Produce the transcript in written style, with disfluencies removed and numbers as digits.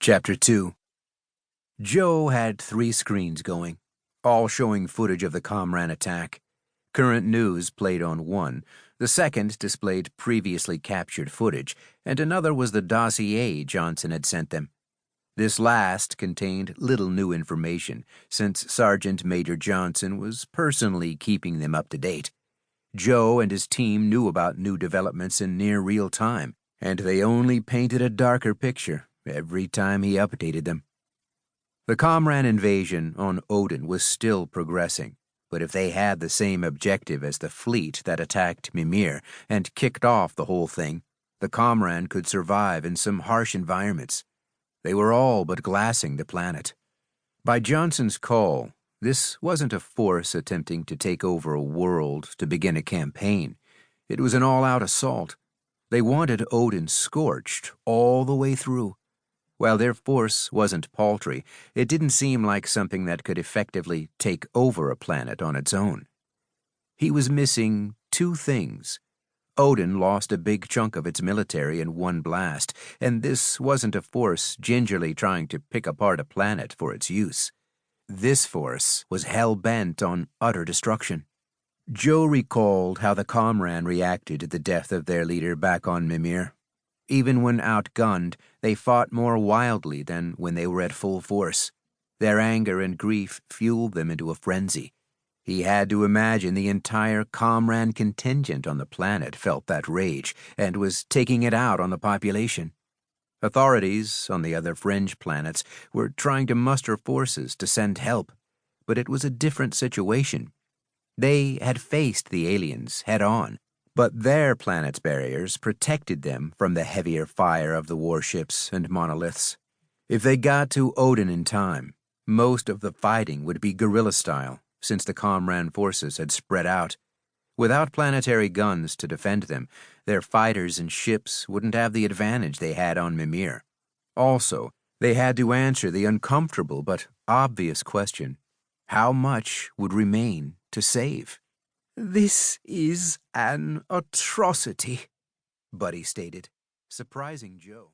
Chapter 2. Joe had 3 screens going, all showing footage of the Komran attack. Current news played on one, the second displayed previously captured footage, and another was the dossier Johnson had sent them. This last contained little new information, since Sergeant Major Johnson was personally keeping them up to date. Joe and his team knew about new developments in near real time, and they only painted a darker picture every time he updated them. The Komran invasion on Odin was still progressing, but if they had the same objective as the fleet that attacked Mimir and kicked off the whole thing, the Komran could survive in some harsh environments. They were all but glassing the planet. By Johnson's call, this wasn't a force attempting to take over a world to begin a campaign. It was an all-out assault. They wanted Odin scorched all the way through. While their force wasn't paltry, it didn't seem like something that could effectively take over a planet on its own. He was missing 2 things. Odin lost a big chunk of its military in one blast, and this wasn't a force gingerly trying to pick apart a planet for its use. This force was hell-bent on utter destruction. Joe recalled how the Komran reacted to the death of their leader back on Mimir. Even when outgunned, they fought more wildly than when they were at full force. Their anger and grief fueled them into a frenzy. He had to imagine the entire Komran contingent on the planet felt that rage and was taking it out on the population. Authorities on the other fringe planets were trying to muster forces to send help, but it was a different situation. They had faced the aliens head-on, but their planet's barriers protected them from the heavier fire of the warships and monoliths. If they got to Odin in time, most of the fighting would be guerrilla-style, since the Komran forces had spread out. Without planetary guns to defend them, their fighters and ships wouldn't have the advantage they had on Mimir. Also, they had to answer the uncomfortable but obvious question: how much would remain to save? "This is an atrocity," Buddy stated, surprising Joe.